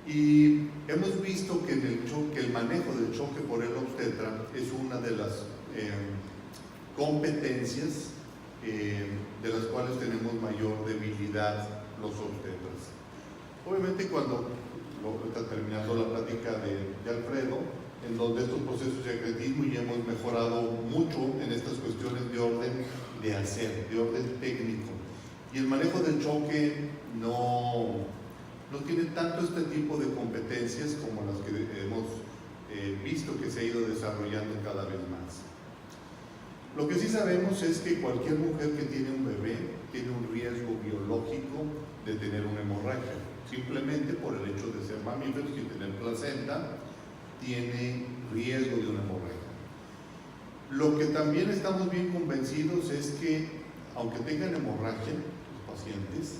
Y hemos visto que, el manejo del choque por el obstetra es una de las competencias de las cuales tenemos mayor debilidad los obstetras. Obviamente cuando está terminando la plática de Alfredo, en donde estos procesos de acretismo y hemos mejorado mucho en estas cuestiones de orden de hacer, de orden técnico. Y el manejo del choque no tiene tanto este tipo de competencias como las que hemos visto que se ha ido desarrollando cada vez más. Lo que sí sabemos es que cualquier mujer que tiene un bebé tiene un riesgo biológico de tener una hemorragia, simplemente por el hecho de ser mamíferos y tener placenta, tiene riesgo de una hemorragia. Lo que también estamos bien convencidos es que, aunque tengan hemorragia, los pacientes,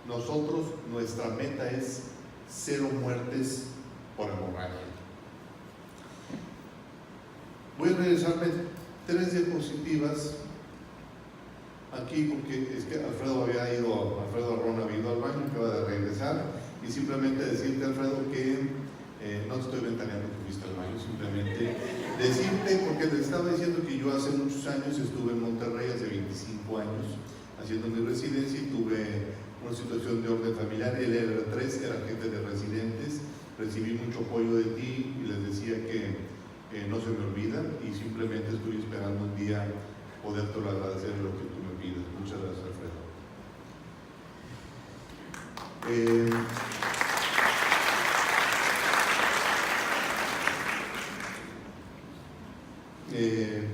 nosotros, nuestra meta es 0 muertes por hemorragia. Voy a regresarme 3 diapositivas aquí porque es que Alfredo Arrón había ido al baño, acaba de regresar, y simplemente decirte, Alfredo, que no te estoy ventaneando que fuiste al baño, simplemente decirte, porque te estaba diciendo que yo hace muchos años estuve en Monterrey, hace 25 años, haciendo mi residencia, y tuve una situación de orden familiar. El R3 era jefe de residentes, recibí mucho apoyo de ti y les decía que no se me olvida, y simplemente estoy esperando un día podértelo agradecer lo que tú me pidas. Muchas gracias, Alfredo.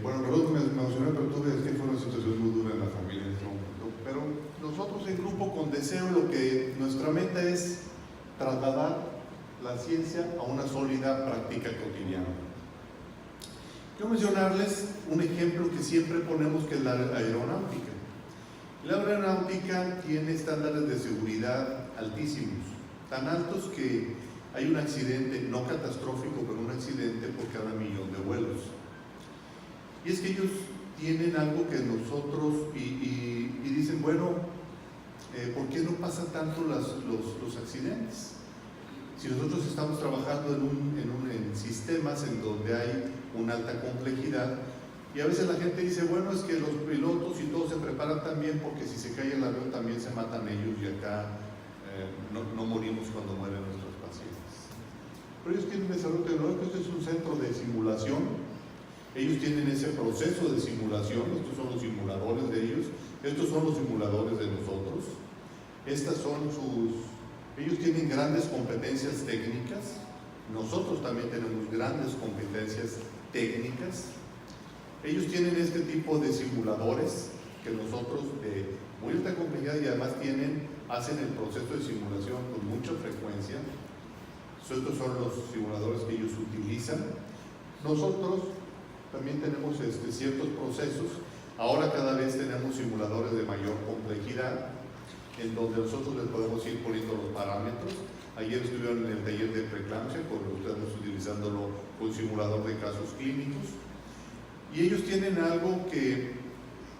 Bueno, perdón, me emocioné, pero tuve que fue una situación muy dura en la familia en este momento. Pero nosotros en Grupo Con Deseo, nuestra meta es trasladar la ciencia a una sólida práctica cotidiana. Quiero mencionarles un ejemplo que siempre ponemos, que es la aeronáutica. La aeronáutica tiene estándares de seguridad altísimos, tan altos que hay un accidente, no catastrófico, pero un accidente por cada 1.000.000 de vuelos. Y es que ellos tienen algo que nosotros, y dicen, bueno, ¿por qué no pasan tanto los accidentes? Si nosotros estamos trabajando en sistemas en donde hay una alta complejidad, y a veces la gente dice, bueno, es que los pilotos y todos se preparan también, porque si se cae el avión también se matan ellos, y acá no morimos cuando mueren nuestros pacientes. Pero ellos tienen desarrollo tecnológico. Este es un centro de simulación. Ellos tienen ese proceso de simulación. Estos son los simuladores de ellos, estos son los simuladores de nosotros. Ellos tienen grandes competencias técnicas, nosotros también tenemos grandes competencias técnicas. Ellos tienen este tipo de simuladores que nosotros de muy alta complejidad, y además hacen el proceso de simulación con mucha frecuencia. Estos son los simuladores que ellos utilizan. Nosotros también tenemos ciertos procesos. Ahora cada vez tenemos simuladores de mayor complejidad, en donde nosotros les podemos ir poniendo los parámetros. Ayer estuvieron en el taller de preeclampsia, con ustedes utilizándolo con simulador de casos clínicos. Y ellos tienen algo que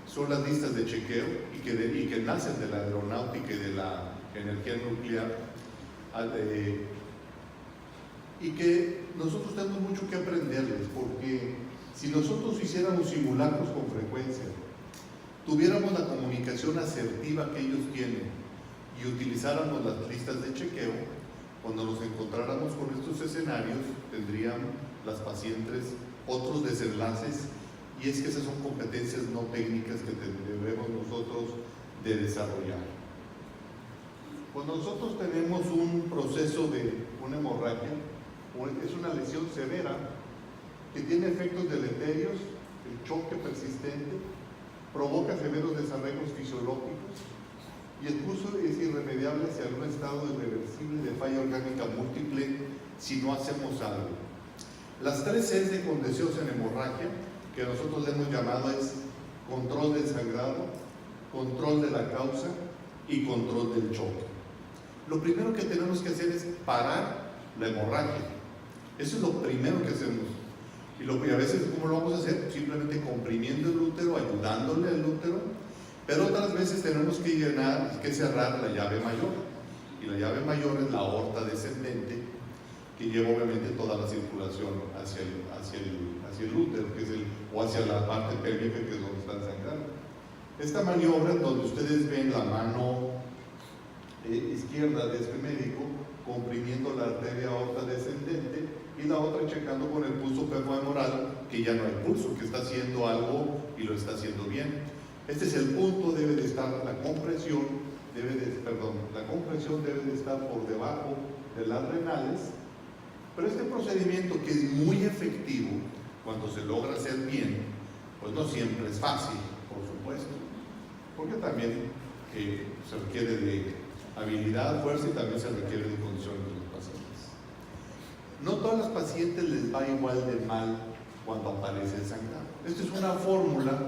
son las listas de chequeo, y que nacen de la aeronáutica y de la energía nuclear, y que nosotros tenemos mucho que aprenderles, porque si nosotros hiciéramos simulacros con frecuencia, tuviéramos la comunicación asertiva que ellos tienen y utilizáramos las listas de chequeo, cuando nos encontráramos con estos escenarios, tendrían las pacientes otros desenlaces. Y es que esas son competencias no técnicas que debemos nosotros de desarrollar. Cuando nosotros tenemos un proceso de una hemorragia, es una lesión severa que tiene efectos deleterios, el choque persistente provoca severos desarreglos fisiológicos, y incluso es irremediable hacia un estado irreversible de falla orgánica múltiple si no hacemos algo. Las 3 Cs de Con Deseos en hemorragia, que nosotros le hemos llamado, es control del sangrado, control de la causa y control del choque. Lo primero que tenemos que hacer es parar la hemorragia. Eso es lo primero que hacemos. Y a veces, ¿cómo lo vamos a hacer? Simplemente comprimiendo el útero, ayudándole al útero, Pero otras veces tenemos que cerrar la llave mayor, y la llave mayor es la aorta descendente, que lleva obviamente toda la circulación hacia el útero, o hacia la parte pélvica, que es donde está sangrando. Esta maniobra, donde ustedes ven la mano izquierda de este médico comprimiendo la arteria aorta descendente y la otra checando con el pulso femoral que ya no hay pulso, que está haciendo algo y lo está haciendo bien. Este es el punto, debe de estar la compresión debe de estar por debajo de las renales. Pero este procedimiento, que es muy efectivo cuando se logra hacer bien, pues no siempre es fácil, por supuesto, porque también se requiere de habilidad, fuerza, y también se requiere de condiciones de los pacientes. No todas las pacientes les va igual de mal cuando aparece el sangrado. Esta es una fórmula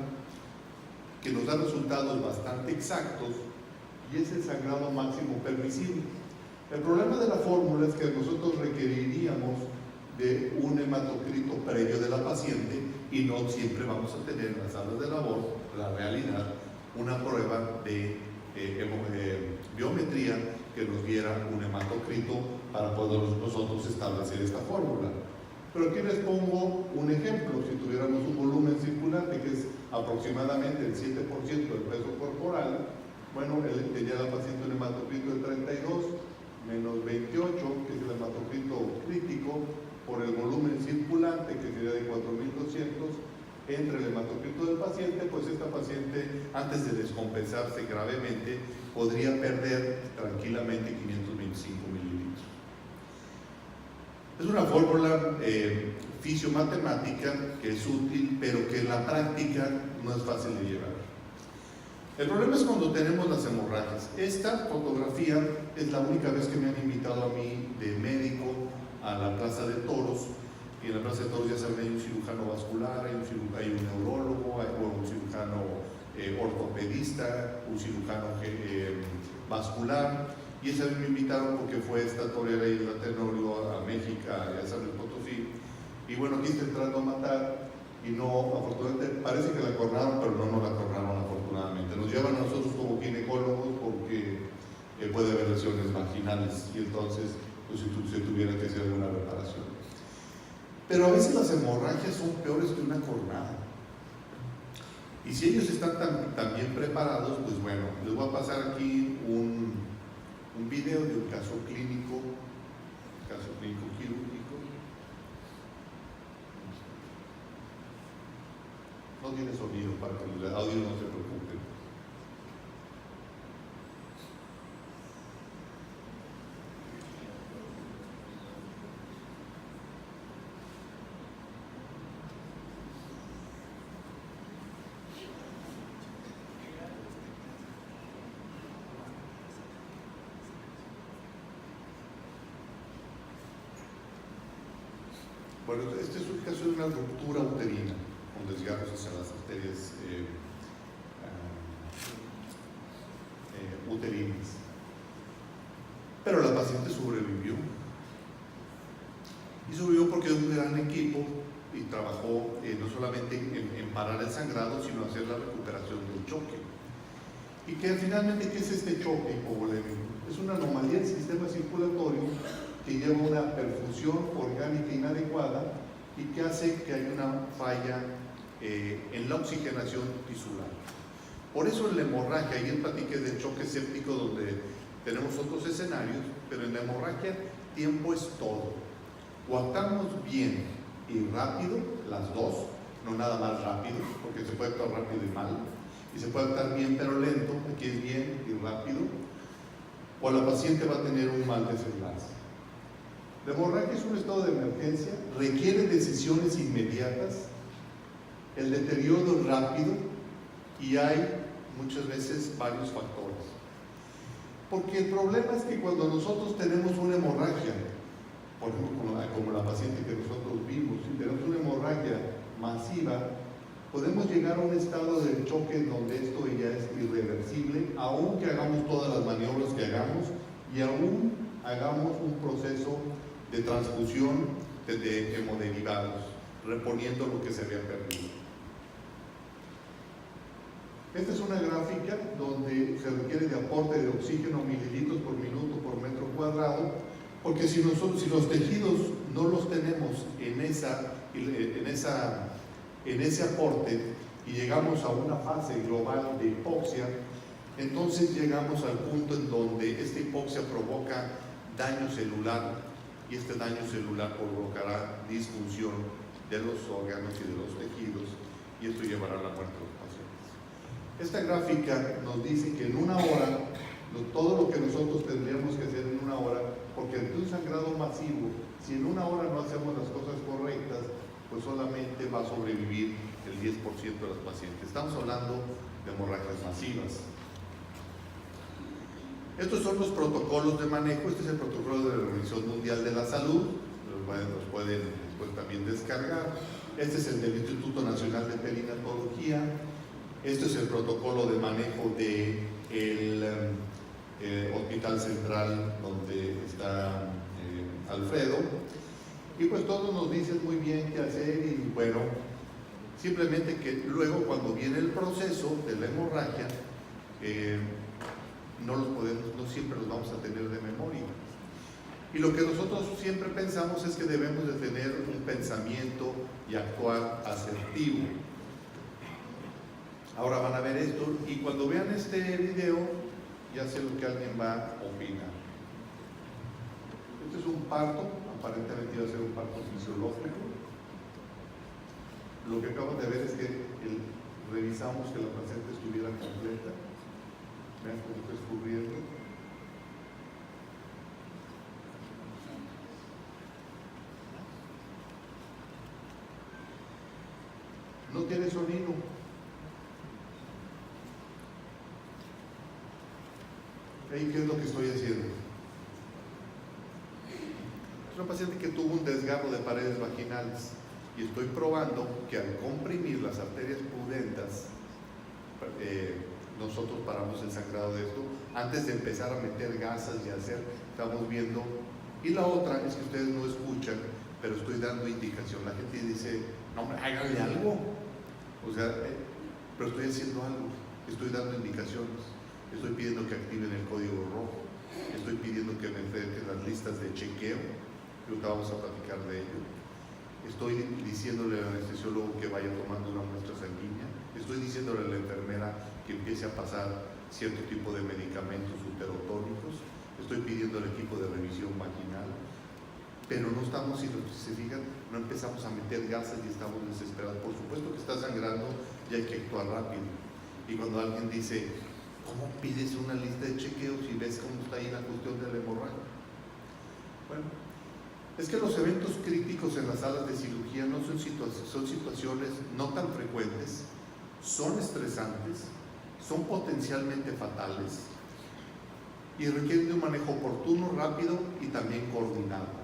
que nos da resultados bastante exactos, y es el sangrado máximo permisible. El problema de la fórmula es que nosotros requeriríamos de un hematocrito previo de la paciente, y no siempre vamos a tener en las salas de labor, la realidad, una prueba de biometría que nos diera un hematocrito para poder nosotros establecer esta fórmula. Pero aquí les pongo un ejemplo. Si tuviéramos un volumen circulante que es aproximadamente el 7% del peso corporal, bueno, tenía la paciente un hematocrito de 32 menos 28, que es el hematocrito crítico, por el volumen circulante, que sería de 4.200, entre el hematocrito del paciente, pues esta paciente, antes de descompensarse gravemente, podría perder tranquilamente 525 mililitros. Es una fórmula fisiomatemática que es útil, pero que en la práctica no es fácil de llevar. El problema es cuando tenemos las hemorragias. Esta fotografía es la única vez que me han invitado a mí de médico a la Plaza de Toros, y en la Plaza de Toros ya saben, hay un cirujano vascular, hay un neurólogo, hay un cirujano ortopedista, un cirujano vascular, y esa vez me invitaron porque fue esta torera y la Tenorio a México, a San Luis Potosí, y bueno, aquí está entrando a matar, y no, afortunadamente, parece que la cornaron, pero no la cornaron afortunadamente. Nos llevan a nosotros como ginecólogos porque puede haber lesiones vaginales, y entonces pues se tuviera que hacer alguna reparación. Pero a veces las hemorragias son peores que una cornada, y si ellos están tan bien preparados, pues bueno, les voy a pasar aquí un video de un caso clínico quirúrgico. No tiene sonido para que el audio no se preocupe. Bueno, este es un caso de una ruptura uterina con desgarros hacia las arterias uterinas. Pero la paciente sobrevivió. Y sobrevivió porque es un gran equipo y trabajó no solamente en parar el sangrado, sino hacer la recuperación del choque. Y que finalmente, ¿qué es este choque hipovolémico? Es una anomalía del sistema circulatorio que lleva una perfusión orgánica inadecuada y que hace que haya una falla en la oxigenación tisular. Por eso en la hemorragia, ayer platiqué del choque séptico, donde tenemos otros escenarios, pero en la hemorragia tiempo es todo. O actuamos bien y rápido, las dos, no nada más rápido, porque se puede actuar rápido y mal, y se puede actuar bien pero lento, aquí es bien y rápido, o la paciente va a tener un mal desenlace. La hemorragia es un estado de emergencia, requiere decisiones inmediatas, el deterioro es rápido y hay muchas veces varios factores. Porque el problema es que cuando nosotros tenemos una hemorragia, por ejemplo como la paciente que nosotros vimos, si tenemos una hemorragia masiva, podemos llegar a un estado de choque donde esto ya es irreversible, aunque hagamos todas las maniobras que hagamos y aún hagamos un proceso de transfusión de hemoderivados, reponiendo lo que se había perdido. Esta es una gráfica donde se requiere de aporte de oxígeno mililitros por minuto por metro cuadrado, porque si los tejidos no los tenemos en ese aporte y llegamos a una fase global de hipoxia, entonces llegamos al punto en donde esta hipoxia provoca daño celular, y este daño celular provocará disfunción de los órganos y de los tejidos, y esto llevará a la muerte de los pacientes. Esta gráfica nos dice que en una hora, todo lo que nosotros tendríamos que hacer en una hora, porque ante un sangrado masivo, si en una hora no hacemos las cosas correctas, pues solamente va a sobrevivir el 10% de los pacientes. Estamos hablando de hemorragias masivas. Estos son los protocolos de manejo. Este es el protocolo de la Organización Mundial de la Salud, los pueden después también descargar. Este es el del Instituto Nacional de Perinatología. Este es el protocolo de manejo del Hospital Central donde está Alfredo. Y pues todos nos dicen muy bien qué hacer, y bueno, simplemente que luego cuando viene el proceso de la hemorragia, no siempre los vamos a tener de memoria. Y lo que nosotros siempre pensamos es que debemos de tener un pensamiento y actuar asertivo. Ahora van a ver esto, y cuando vean este video, ya sé lo que alguien va a opinar. Este es un parto, aparentemente iba a ser un parto fisiológico. Lo que acaban de ver es que revisamos que la paciente estuviera completa. Vean cómo está escurriendo. No tiene sonido. ¿Y qué es lo que estoy haciendo? Es una paciente que tuvo un desgarro de paredes vaginales, y estoy probando que al comprimir las arterias pudentas, nosotros paramos el sangrado de esto antes de empezar a meter gasas y estamos viendo. Y la otra es que ustedes no escuchan, pero estoy dando indicación. La gente dice, no hombre, háganle algo, o sea, pero estoy haciendo algo, estoy dando indicaciones, estoy pidiendo que activen el código rojo, estoy pidiendo que me enfrenten las listas de chequeo, creo que vamos a platicar de ello. Estoy diciéndole al anestesiólogo que vaya tomando una muestra sanguínea, estoy diciéndole a la enfermera que empiece a pasar cierto tipo de medicamentos uterotónicos, estoy pidiendo al equipo de revisión vaginal, pero no estamos, si se fijan, no empezamos a meter gases y estamos desesperados. Por supuesto que está sangrando y hay que actuar rápido. Y cuando alguien dice, ¿cómo pides una lista de chequeos si ves cómo está ahí la cuestión de la hemorragia? Bueno, es que los eventos críticos en las salas de cirugía no son situaciones no tan frecuentes, son estresantes, son potencialmente fatales y requieren de un manejo oportuno, rápido y también coordinado.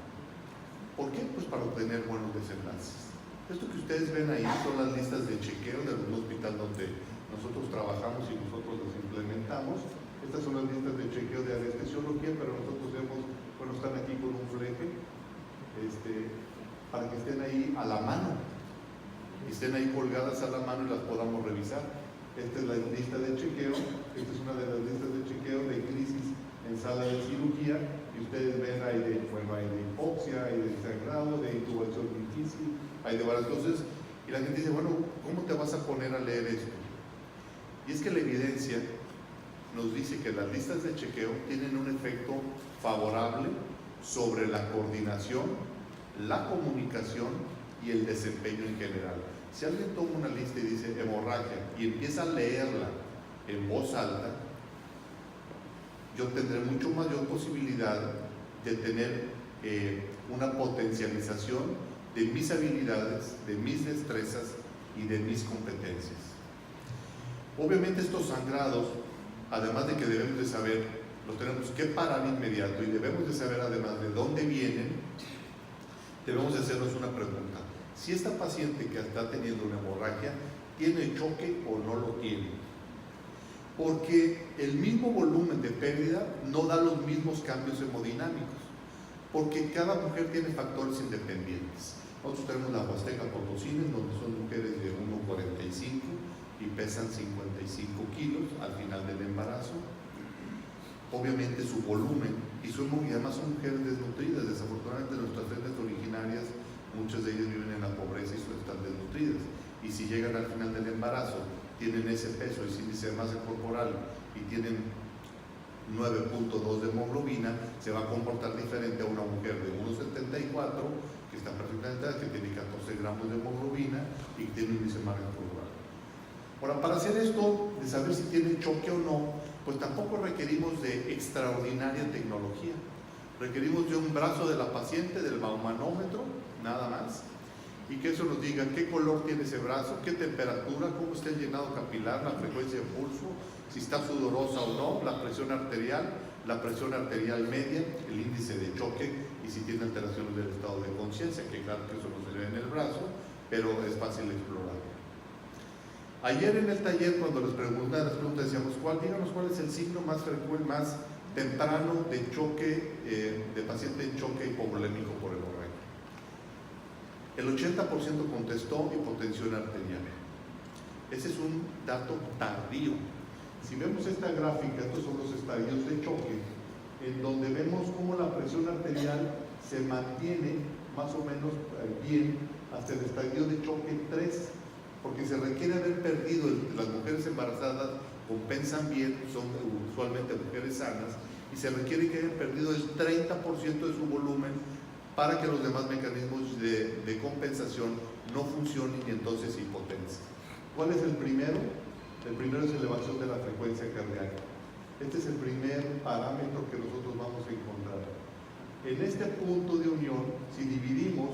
¿Por qué? Pues para obtener buenos desenlaces. Esto que ustedes ven ahí son las listas de chequeo del hospital donde nosotros trabajamos y nosotros las implementamos. Estas son las listas de chequeo de anestesiología, pero nosotros están aquí con un fleje, para que estén ahí a la mano, y estén ahí colgadas a la mano y las podamos revisar. Esta es la lista de chequeo, esta es una de las listas de chequeo de crisis en sala de cirugía, y ustedes ven hay de hipoxia, hay de sangrado, de intubación difícil, hay de varias cosas, y la gente dice, bueno, ¿cómo te vas a poner a leer esto? Y es que la evidencia nos dice que las listas de chequeo tienen un efecto favorable sobre la coordinación, la comunicación y el desempeño en general. Si alguien toma una lista y dice hemorragia y empieza a leerla en voz alta, yo tendré mucho mayor posibilidad de tener una potencialización de mis habilidades, de mis destrezas y de mis competencias. Obviamente estos sangrados, además de que debemos de saber, los tenemos que parar inmediato, y debemos de saber además de dónde vienen, debemos de hacernos una pregunta. Si esta paciente que está teniendo una hemorragia tiene choque o no lo tiene, porque el mismo volumen de pérdida no da los mismos cambios hemodinámicos, porque cada mujer tiene factores independientes. Nosotros tenemos la Huasteca Potosina, donde son mujeres de 1,45, y pesan 55 kilos al final del embarazo. Obviamente su volumen y además son mujeres desnutridas. Desafortunadamente nuestras etnias originarias, muchas de ellas viven en la pobreza y están desnutridas, y si llegan al final del embarazo tienen ese peso, ese índice de masa corporal y tienen 9.2 de hemoglobina, se va a comportar diferente a una mujer de 1,74 que está perfectamente, que tiene 14 gramos de hemoglobina y que tiene un índice de masa corporal. Ahora, para hacer esto, de saber si tienen choque o no, pues tampoco requerimos de extraordinaria tecnología. Requerimos de un brazo de la paciente, del baumanómetro, nada más, y que eso nos diga qué color tiene ese brazo, qué temperatura, cómo está el llenado capilar, la frecuencia de pulso, si está sudorosa o no, la presión arterial media, el índice de choque y si tiene alteraciones del estado de conciencia, que claro que eso no se ve en el brazo, pero es fácil de explorar. Ayer en el taller, cuando les preguntas, decíamos, díganos cuál es el signo más frecuente, más temprano de choque, de paciente en choque hipovolémico por hemorragia. El 80% contestó hipotensión arterial. Ese es un dato tardío. Si vemos esta gráfica, estos son los estadios de choque, en donde vemos cómo la presión arterial se mantiene más o menos bien hasta el estadio de choque 3, porque se requiere haber perdido, las mujeres embarazadas compensan bien, son usualmente mujeres sanas, y se requiere que hayan perdido el 30% de su volumen para que los demás mecanismos de compensación no funcionen y entonces hipotensen. ¿Cuál es el primero? El primero es elevación de la frecuencia cardíaca. Este es el primer parámetro que nosotros vamos a encontrar. En este punto de unión, si dividimos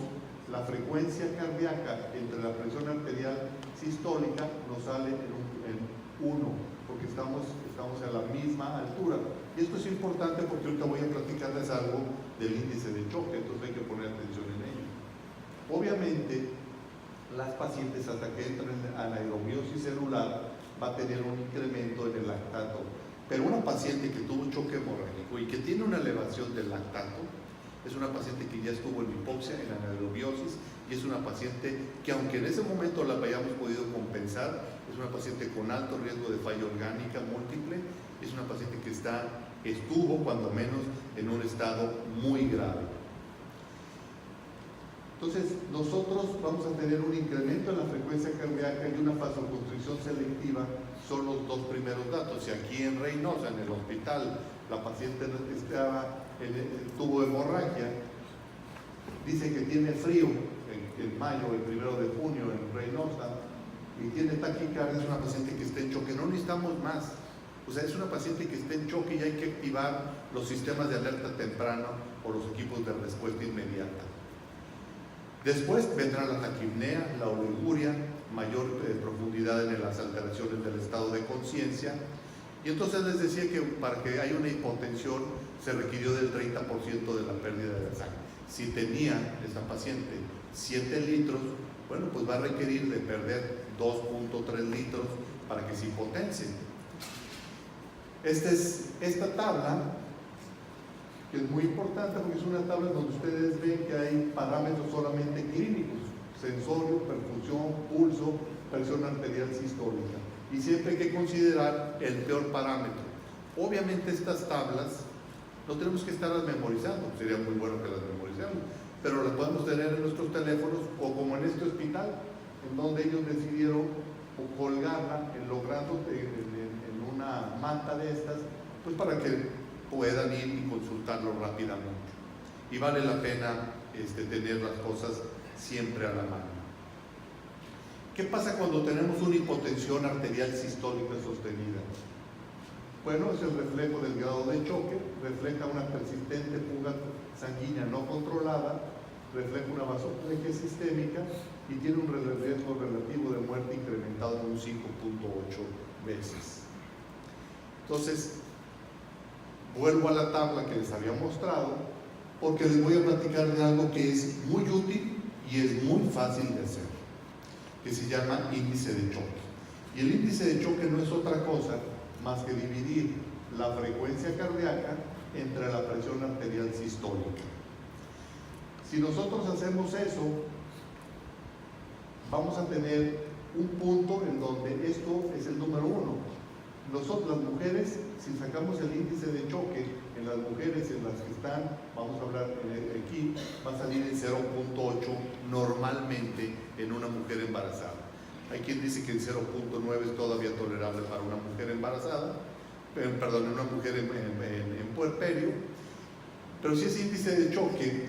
la frecuencia cardíaca entre la presión arterial sistólica, nos sale en 1, porque estamos a la misma altura. Y esto es importante porque ahorita voy a platicarles algo del índice de choque, entonces hay que poner atención en ello. Obviamente, las pacientes hasta que entran en anaerobiosis celular va a tener un incremento en el lactato. Pero una paciente que tuvo choque hemorrágico y que tiene una elevación del lactato, es una paciente que ya estuvo en hipoxia, en anaerobiosis, y es una paciente que aunque en ese momento la hayamos podido compensar, es una paciente con alto riesgo de falla orgánica múltiple, es una paciente que estuvo cuando menos en un estado muy grave. Entonces, nosotros vamos a tener un incremento en la frecuencia cardíaca y una vasoconstricción selectiva, son los dos primeros datos. Y aquí en Reynosa, en el hospital, la paciente tuvo hemorragia, dice que tiene frío en mayo, el 1 de junio en Reynosa, y tiene taquicardia, es una paciente que está en choque, no necesitamos más. O sea, es una paciente que está en choque y hay que activar los sistemas de alerta temprano o los equipos de respuesta inmediata. Después vendrá la taquipnea, la oliguria, mayor profundidad en las alteraciones del estado de conciencia. Y entonces les decía que para que haya una hipotensión se requirió del 30% de la pérdida de sangre. Si tenía esta paciente 7 litros, bueno, pues va a requerir de perder 2.3 litros para que se hipotense. Esta tabla, que es muy importante porque es una tabla donde ustedes ven que hay parámetros solamente clínicos: sensorio, perfusión, pulso, presión arterial sistólica. Y siempre hay que considerar el peor parámetro. Obviamente estas tablas no tenemos que estarlas memorizando, sería muy bueno que las memoricemos, pero las podemos tener en nuestros teléfonos o como en este hospital, en donde ellos decidieron colgarla en una manta de estas, pues para que puedan ir y consultarlo rápidamente. Y vale la pena tener las cosas siempre a la mano. ¿Qué pasa cuando tenemos una hipotensión arterial sistólica sostenida? Bueno, es el reflejo del grado de choque, refleja una persistente fuga sanguínea no controlada, refleja una vasoplegia sistémica y tiene un riesgo relativo de muerte incrementado en un 5.8 veces. Entonces, vuelvo a la tabla que les había mostrado porque les voy a platicar de algo que es muy útil y es muy fácil de hacer, que se llama índice de choque. Y el índice de choque no es otra cosa más que dividir la frecuencia cardíaca entre la presión arterial sistólica. Si nosotros hacemos eso, vamos a tener un punto en donde esto es el número 1. Nosotros, las mujeres, si sacamos el índice de choque en las mujeres en las que están, vamos a hablar aquí, va a salir en 0.8 normalmente en una mujer embarazada. Hay quien dice que en 0.9 es todavía tolerable para una mujer embarazada, perdón, una mujer en puerperio, pero si ese índice de choque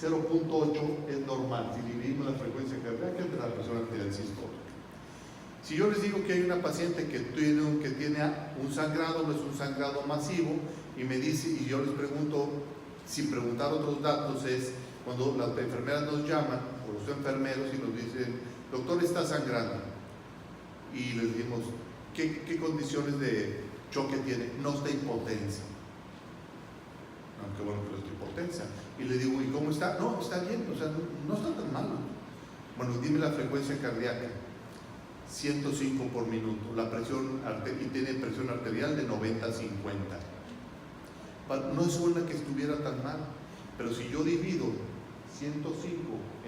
0.8 es normal, si dividimos la frecuencia cardíaca de la presión arterial sistólica. Si yo les digo que hay una paciente que tiene un sangrado, no es un sangrado masivo, y me dice, y yo les pregunto, sin preguntar otros datos, es cuando las enfermeras nos llaman, o los enfermeros, y nos dicen, doctor, está sangrando, y les decimos, ¿qué condiciones de choque tiene? No está hipotensa. Aunque bueno, pero es hipotensa. Y le digo, ¿y cómo está? No, está bien, o sea, no está tan mal. Bueno, dime la frecuencia cardíaca. 105 por minuto, la presión arterial, y tiene presión arterial de 90 a 50. No es una que estuviera tan mal, pero si yo divido 105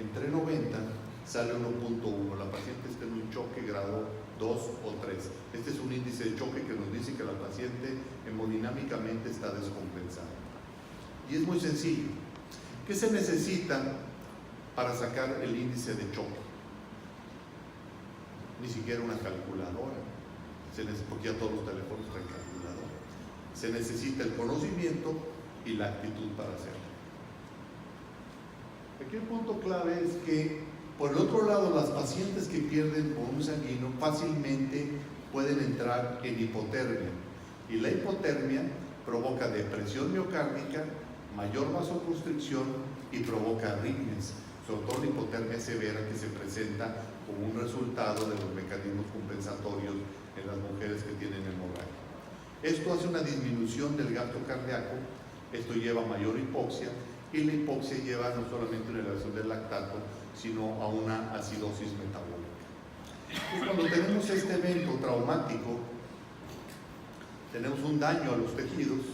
entre 90, sale 1.1. La paciente está en un choque grado 2 o 3. Este es un índice de choque que nos dice que la paciente hemodinámicamente está descompensada. Y es muy sencillo. ¿Qué se necesita para sacar el índice de choque? Ni siquiera una calculadora, porque ya todos los teléfonos traen calculadora. Se necesita el conocimiento y la actitud para hacerlo. Aquí el punto clave es que, por el otro lado, las pacientes que pierden volumen sanguíneo fácilmente pueden entrar en hipotermia, y la hipotermia provoca depresión miocárdica, mayor vasoconstricción y provoca arritmias, sobre todo la hipotermia severa que se presenta como un resultado de los mecanismos compensatorios en las mujeres que tienen hemorragia. Esto hace una disminución del gasto cardíaco, esto lleva a mayor hipoxia, y la hipoxia lleva no solamente una elevación del lactato, sino a una acidosis metabólica. Entonces, cuando tenemos este evento traumático, tenemos un daño a los tejidos,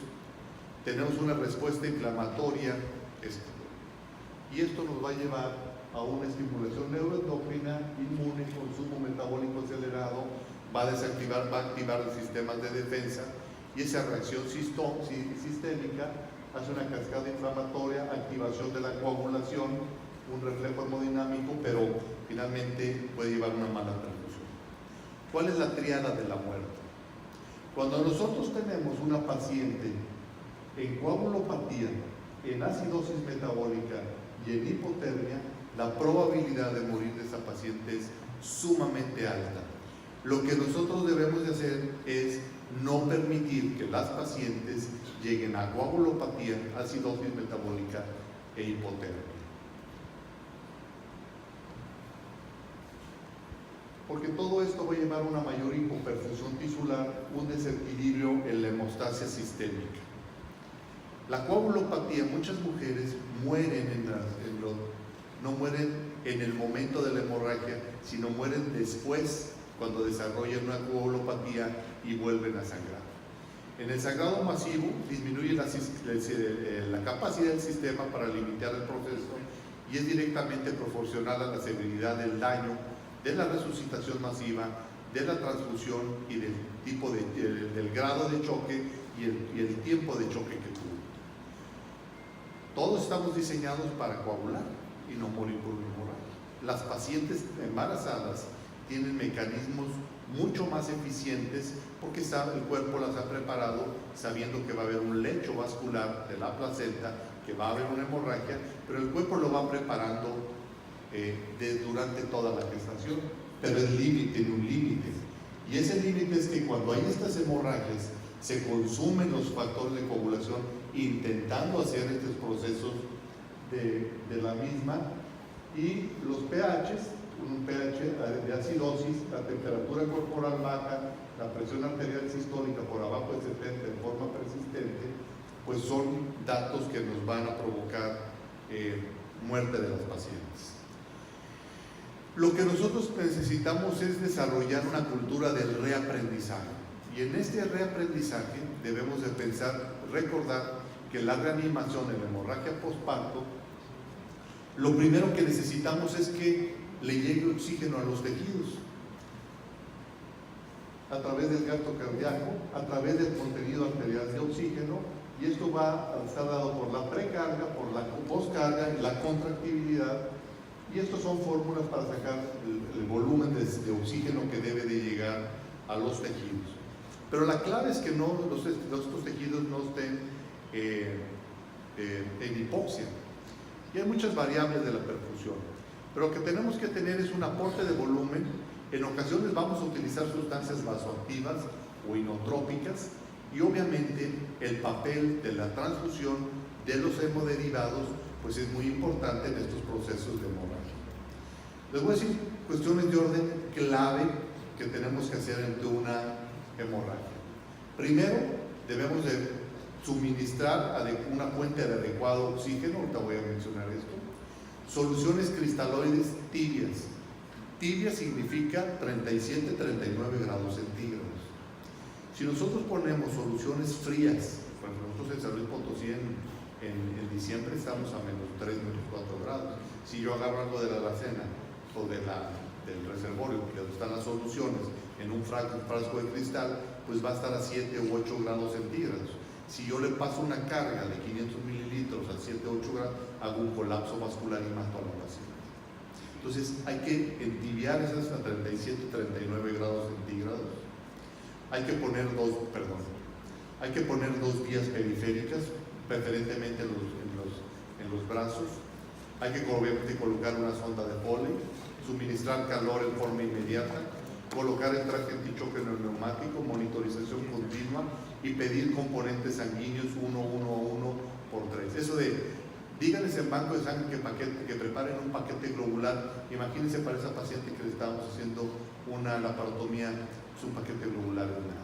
tenemos una respuesta inflamatoria, y esto nos va a llevar a una estimulación neuroendocrina, inmune, consumo metabólico acelerado, va a activar los sistemas de defensa, y esa reacción sistémica hace una cascada inflamatoria, activación de la coagulación, un reflejo hemodinámico, pero finalmente puede llevar a una mala transfusión. ¿Cuál es la tríada de la muerte? Cuando nosotros tenemos una paciente en coagulopatía, en acidosis metabólica y en hipotermia, la probabilidad de morir de esa paciente es sumamente alta. Lo que nosotros debemos de hacer es no permitir que las pacientes lleguen a coagulopatía, acidosis metabólica e hipotermia. Porque todo esto va a llevar a una mayor hipoperfusión tisular, un desequilibrio en la hemostasia sistémica. La coagulopatía, muchas mujeres mueren no mueren en el momento de la hemorragia, sino mueren después, cuando desarrollan una coagulopatía y vuelven a sangrar. En el sangrado masivo disminuye la capacidad del sistema para limitar el proceso, y es directamente proporcional a la severidad del daño, de la resucitación masiva, de la transfusión y del tipo del grado de choque y el tiempo de choque que tuvo. Todos estamos diseñados para coagular y no morir por una hemorragia. Las pacientes embarazadas tienen mecanismos mucho más eficientes porque el cuerpo las ha preparado sabiendo que va a haber un lecho vascular de la placenta, que va a haber una hemorragia, pero el cuerpo lo va preparando durante toda la gestación, pero el límite tiene un límite, y ese límite es que cuando hay estas hemorragias se consumen los factores de coagulación intentando hacer estos procesos de la misma, y los pHs, un pH de acidosis, la temperatura corporal baja, la presión arterial sistólica por abajo de 70 en forma persistente, pues son datos que nos van a provocar muerte de las pacientes. Lo que nosotros necesitamos es desarrollar una cultura del reaprendizaje, y en este reaprendizaje debemos de recordar que la reanimación en la hemorragia postparto, lo primero que necesitamos es que le llegue oxígeno a los tejidos. a través del gasto cardíaco, a través del contenido arterial de oxígeno, y esto va a estar dado por la precarga, por la poscarga y la contractibilidad, y estos son fórmulas para sacar el volumen de oxígeno que debe de llegar a los tejidos. Pero la clave es que estos tejidos no estén en hipoxia. Y hay muchas variables de la perfusión, pero lo que tenemos que tener es un aporte de volumen. En ocasiones vamos a utilizar sustancias vasoactivas o inotrópicas, y obviamente el papel de la transfusión de los hemoderivados pues es muy importante en estos procesos de hemorragia. Les voy a decir cuestiones de orden clave que tenemos que hacer ante una hemorragia. Primero, debemos de suministrar una fuente de adecuado oxígeno, ahorita voy a mencionar esto. Soluciones cristaloides tibias. Tibia significa 37-39 grados centígrados. Si nosotros ponemos soluciones frías, por ejemplo, nosotros en San Luis Potosí en diciembre estamos a -3, -4 grados. Si yo agarro algo de la alacena o del reservorio, donde están las soluciones, en un frasco de cristal, pues va a estar a 7 u 8 grados centígrados. Si yo le paso una carga de 500 mililitros a 7 u 8 grados, hago un colapso vascular y mato a la paciente. Entonces hay que entibiar esas a 37-39 grados centígrados. Hay que poner dos vías periféricas, preferentemente en los brazos. Hay que obviamente colocar una sonda de Foley, suministrar calor en forma inmediata, colocar el traje antichoque en el neumático, monitorización continua y pedir componentes sanguíneos 1 por 3. Eso de, díganles en banco de sangre que preparen un paquete globular. Imagínense para esa paciente que le estábamos haciendo una laparotomía, es un paquete globular de nada.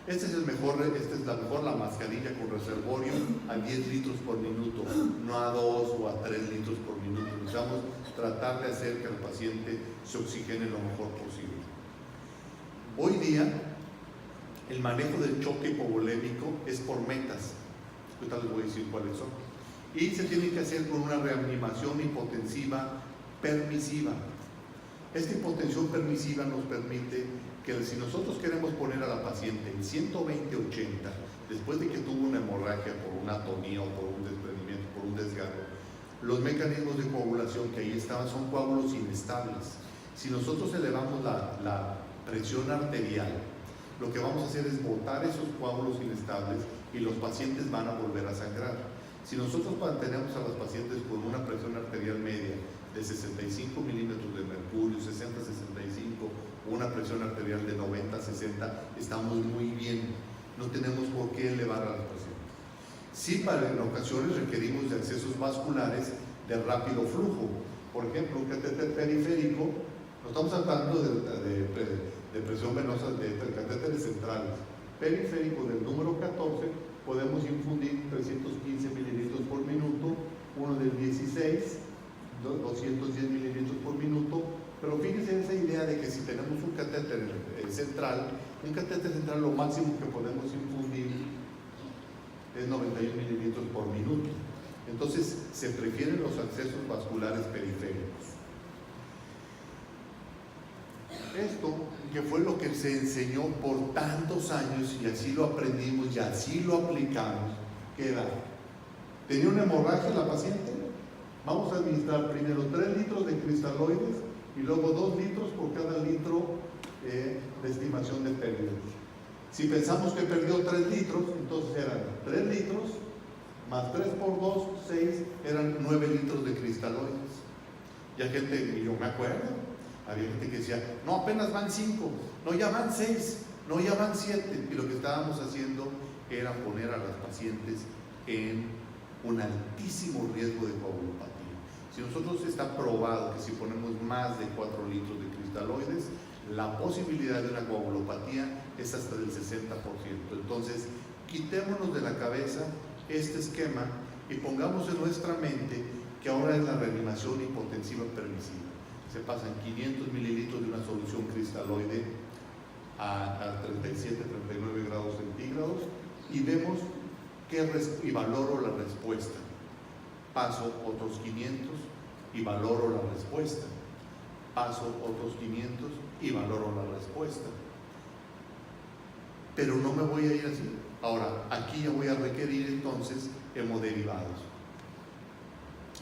Esta es la mascarilla con reservorio a 10 litros por minuto, no a 2 o a 3 litros por minuto. Necesitamos tratar de hacer que el paciente se oxigene lo mejor posible. Hoy día, el manejo del choque hipovolémico es por metas. Ahorita les voy a decir cuáles son. Y se tiene que hacer con una reanimación hipotensiva permisiva. Esta hipotensión permisiva nos permite que si nosotros queremos poner a la paciente en 120-80, después de que tuvo una hemorragia por una atonía o por un desprendimiento, por un desgarro, los mecanismos de coagulación que ahí estaban son coágulos inestables. Si nosotros elevamos la presión arterial, lo que vamos a hacer es botar esos coágulos inestables y los pacientes van a volver a sangrar. Si nosotros mantenemos a los pacientes con una presión arterial media de 65 milímetros de mercurio, 60-65, una presión arterial de 90-60, estamos muy bien, no tenemos por qué elevar a los pacientes. Sí, en ocasiones requerimos de accesos vasculares de rápido flujo. Por ejemplo, un catéter periférico, no estamos hablando de presión venosa, de catéteres centrales. Periférico del número 14, podemos infundir 315 mililitros por minuto, uno del 16, 210 mililitros por minuto. Pero fíjense en esa idea de que si tenemos un catéter central, lo máximo que podemos infundir es 91 mililitros por minuto. Entonces se prefieren los accesos vasculares periféricos. Esto, que fue lo que se enseñó por tantos años y así lo aprendimos y así lo aplicamos, ¿qué era? ¿Tenía una hemorragia la paciente? Vamos a administrar primero 3 litros de cristaloides y luego 2 litros por cada litro de estimación de pérdidas. Si pensamos que perdió 3 litros, entonces eran 3 litros más 3 por 2, 6, eran 9 litros de cristaloides. Y hay gente, y yo me acuerdo, había gente que decía, no, apenas van 5, no, ya van 6, no, ya van 7. Y lo que estábamos haciendo era poner a las pacientes en un altísimo riesgo de coagulopatía. Si nosotros está probado que si ponemos más de 4 litros de cristaloides, la posibilidad de una coagulopatía es hasta del 60%. Entonces, quitémonos de la cabeza este esquema y pongamos en nuestra mente que ahora es la reanimación hipotensiva permisiva. Se pasan 500 mililitros de una solución cristaloide a 37-39 grados centígrados y vemos y valoro la respuesta. Paso otros 500 y valoro la respuesta. Paso otros 500 y valoro la respuesta. pero no me voy a ir así. Ahora, aquí ya voy a requerir entonces hemoderivados,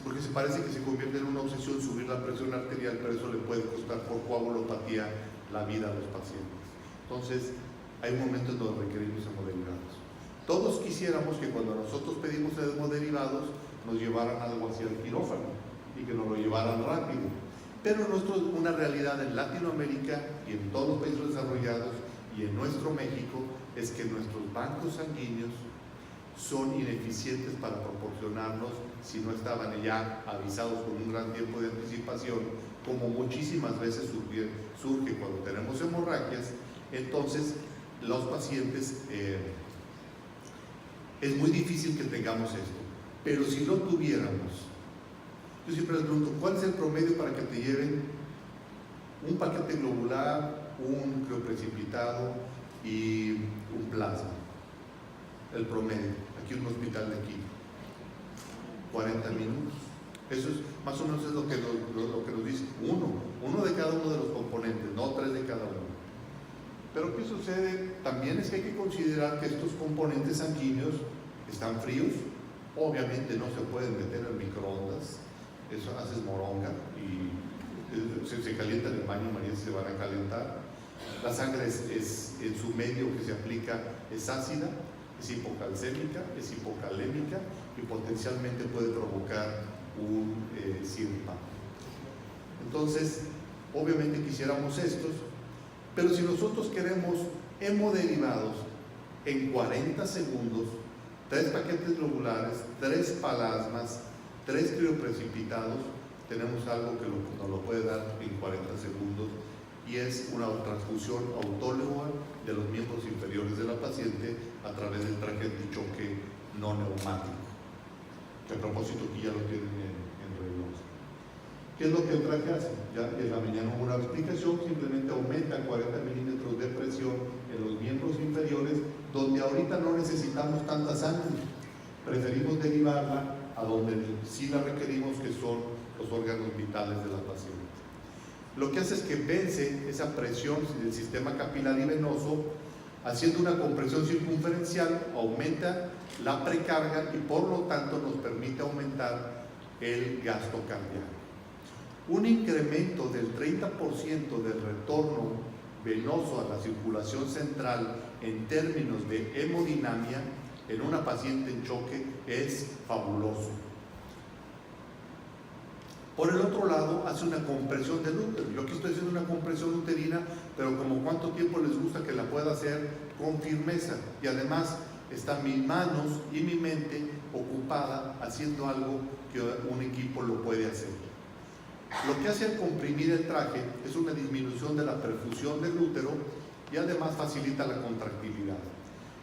porque se parece que se convierte en una obsesión subir la presión arterial, pero eso le puede costar por coagulopatía la vida a los pacientes. Entonces, hay momentos donde requerimos hemoderivados. Todos quisiéramos que cuando nosotros pedimos hemoderivados nos llevaran algo hacia el quirófano y que nos lo llevaran rápido. Pero una realidad en Latinoamérica y en todos los países desarrollados y en nuestro México es que nuestros bancos sanguíneos son ineficientes para proporcionarnos, si no estaban ya avisados con un gran tiempo de anticipación, como muchísimas veces surge cuando tenemos hemorragias. Entonces los pacientes, es muy difícil que tengamos esto, pero si lo tuviéramos, yo siempre les pregunto, ¿cuál es el promedio para que te lleven un paquete globular, un crioprecipitado y un plasma? El promedio, aquí en un hospital de aquí, 40 minutos. Eso es más o menos es lo que nos dice uno de cada uno de los componentes, no 3 de cada uno. Pero ¿qué sucede? También es que hay que considerar que estos componentes sanguíneos están fríos, obviamente no se pueden meter en microondas, eso haces moronga y se calienta en el baño, María, se van a calentar. La sangre es en su medio que se aplica, es ácida, es hipocalcémica, es hipocalémica y potencialmente puede provocar un SIRPA. Entonces, obviamente quisiéramos estos, pero si nosotros queremos hemoderivados en 40 segundos, 3 paquetes globulares, 3 plasmas, 3 crioprecipitados, tenemos algo que nos lo puede dar en 40 segundos y es una transfusión autóloga de los miembros inferiores de la paciente a través del traje de choque no neumático, que a propósito aquí ya lo tienen en reloj. ¿Qué es lo que el traje hace? Ya en la mañana hubo una explicación, simplemente aumenta 40 milímetros de presión en los miembros inferiores, donde ahorita no necesitamos tanta sangre, preferimos derivarla a donde sí la requerimos, que son los órganos vitales de la paciente. Lo que hace es que vence esa presión del sistema capilar y venoso, haciendo una compresión circunferencial, aumenta la precarga y por lo tanto nos permite aumentar el gasto cardíaco. Un incremento del 30% del retorno venoso a la circulación central en términos de hemodinamia en una paciente en choque es fabuloso. Por el otro lado, hace una compresión del útero. Yo aquí estoy haciendo una compresión uterina, pero como cuánto tiempo les gusta que la pueda hacer con firmeza. Y además, están mis manos y mi mente ocupada haciendo algo que un equipo lo puede hacer. Lo que hace al comprimir el traje es una disminución de la perfusión del útero y además facilita la contractilidad.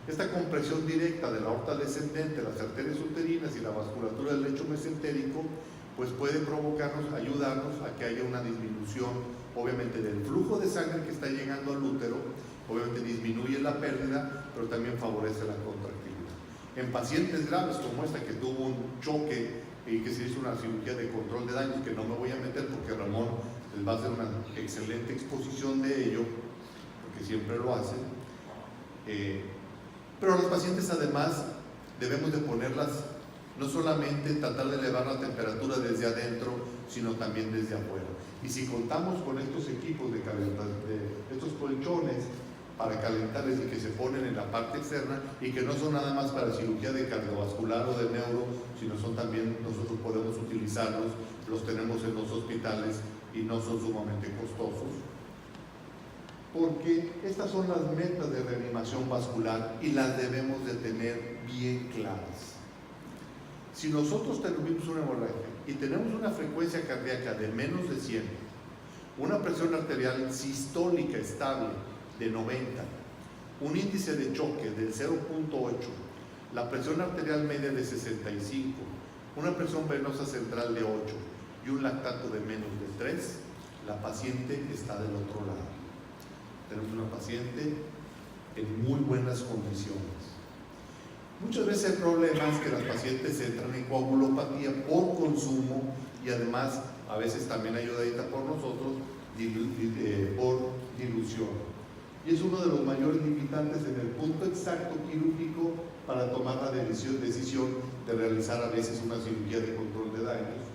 Esta compresión directa de la aorta descendente, las arterias uterinas y la vasculatura del lecho mesentérico pues puede provocarnos, ayudarnos a que haya una disminución, obviamente, del flujo de sangre que está llegando al útero, obviamente disminuye la pérdida, pero también favorece la contractilidad. En pacientes graves como esta que tuvo un choque y que se hizo una cirugía de control de daños, que no me voy a meter porque Ramón les va a hacer una excelente exposición de ello, porque siempre lo hace, pero los pacientes además debemos de ponerlas, no solamente tratar de elevar la temperatura desde adentro, sino también desde afuera. Y si contamos con estos equipos de estos colchones para calentarles y que se ponen en la parte externa y que no son nada más para cirugía de cardiovascular o de neuro, sino son también, nosotros podemos utilizarlos, los tenemos en los hospitales y no son sumamente costosos. Porque estas son las metas de reanimación vascular y las debemos de tener bien claras. Si nosotros tenemos una hemorragia y tenemos una frecuencia cardíaca de menos de 100, una presión arterial sistólica estable de 90, un índice de choque del 0.8, la presión arterial media de 65, una presión venosa central de 8 y un lactato de menos de 3, la paciente está del otro lado. Tenemos una paciente en muy buenas condiciones. Muchas veces el problema es que las pacientes entran en coagulopatía por consumo y además a veces también ayudadita por nosotros por dilución. y es uno de los mayores limitantes en el punto exacto quirúrgico para tomar la decisión de realizar a veces una cirugía de control de daños.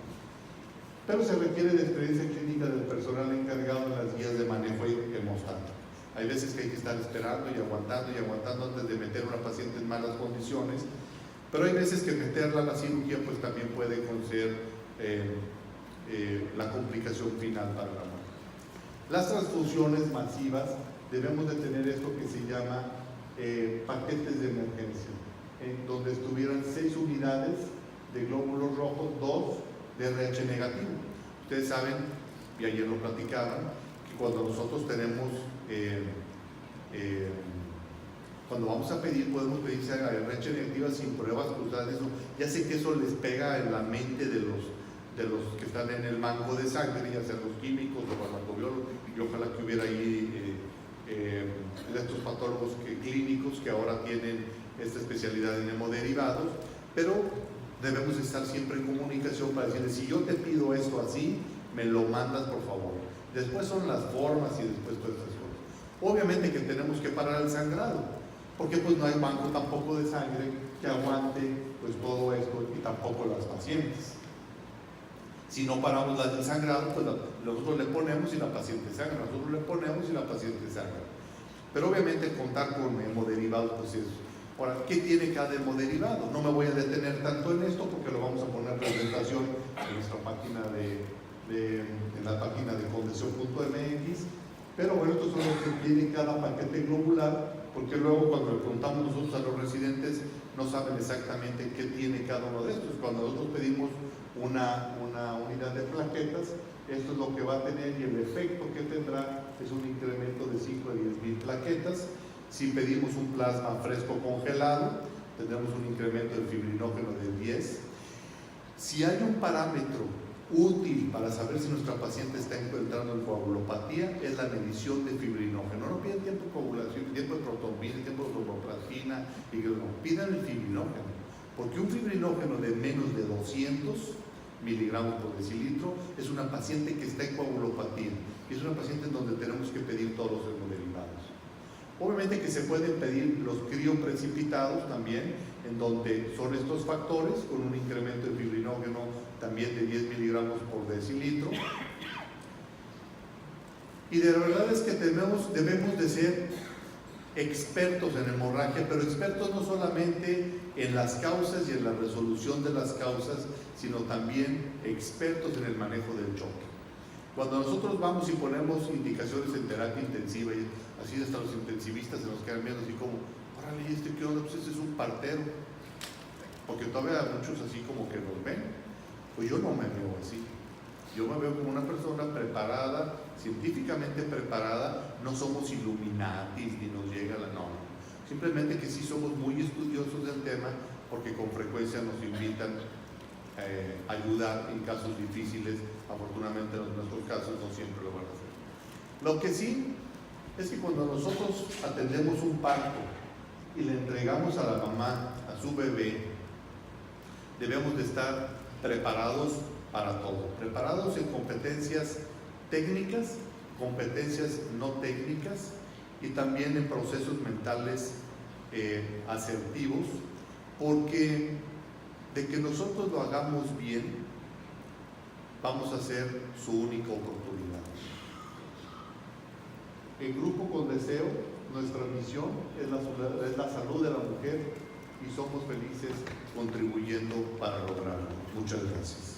Pero se requiere de experiencia clínica del personal encargado en las guías de manejo hemostático. Hay veces que hay que estar esperando y aguantando antes de meter a una paciente en malas condiciones, pero hay veces que meterla a la cirugía pues también puede ser la complicación final para la muerte. Las transfusiones masivas, debemos de tener esto que se llama paquetes de emergencia, en donde estuvieran 6 unidades de glóbulos rojos, 2 de RH negativo. Ustedes saben, y ayer lo platicaban, que cuando nosotros tenemos, cuando vamos a pedir, podemos pedirse a RH negativa sin pruebas cruzadas. Eso, ya sé que eso les pega en la mente de los que están en el banco de sangre, ya sean los químicos, los farmacobiólogos, y ojalá que hubiera ahí de estos patólogos clínicos que ahora tienen esta especialidad en hemoderivados, pero debemos estar siempre en comunicación para decirles, si yo te pido esto así, me lo mandas por favor. Después son las formas y después todas estas cosas. Obviamente que tenemos que parar el sangrado, porque pues no hay banco tampoco de sangre que aguante pues todo esto, y tampoco las pacientes. Si no paramos el sangrado, pues nosotros le ponemos y la paciente sangra, nosotros le ponemos y la paciente sangra. Pero obviamente contar con hemoderivados, pues es. Ahora, ¿qué tiene cada hemoderivado? No me voy a detener tanto en esto porque lo vamos a poner en presentación en nuestra página en la página de condición.mx. Pero bueno, estos son los que tiene cada paquete globular, porque luego cuando le preguntamos nosotros a los residentes, no saben exactamente qué tiene cada uno de estos. Cuando nosotros pedimos una unidad de plaquetas, esto es lo que va a tener, y el efecto que tendrá es un incremento de 5 a 10,000 plaquetas. Si pedimos un plasma fresco congelado, tendremos un incremento del fibrinógeno de 10. Si hay un parámetro útil para saber si nuestra paciente está entrando en coagulopatía, es la medición de fibrinógeno. No pidan tiempo de coagulación, tiempo de protombina, tiempo de tromboplastina, y no, pidan el fibrinógeno, porque un fibrinógeno de menos de 200 miligramos por decilitro es una paciente que está en coagulopatía, y es una paciente en donde tenemos que pedir todos los hemoderivados. Obviamente que se pueden pedir los crioprecipitados también, en donde son estos factores con un incremento de fibrinógeno también de 10 miligramos por decilitro. Y de verdad es que debemos de ser expertos en hemorragia, pero expertos no solamente en las causas y en la resolución de las causas, sino también expertos en el manejo del choque. Cuando nosotros vamos y ponemos indicaciones en terapia intensiva, y así hasta los intensivistas se nos quedan viendo así como, órale, ¿y este qué onda? Pues ese es un partero, porque todavía muchos así como que nos ven. Pues yo no me veo así, yo me veo como una persona preparada, científicamente preparada. No somos Illuminatis ni nos llega la norma, simplemente que sí somos muy estudiosos del tema, porque con frecuencia nos invitan a ayudar en casos difíciles. Afortunadamente en nuestros casos no siempre lo van a hacer. Lo que sí es que cuando nosotros atendemos un parto y le entregamos a la mamá, a su bebé, debemos de estar preparados para todo, preparados en competencias técnicas, competencias no técnicas, y también en procesos mentales asertivos, porque de que nosotros lo hagamos bien, vamos a ser su única oportunidad. En Grupo Con Deseo, nuestra misión es la salud de la mujer, y somos felices contribuyendo para lograrlo. Muchas gracias.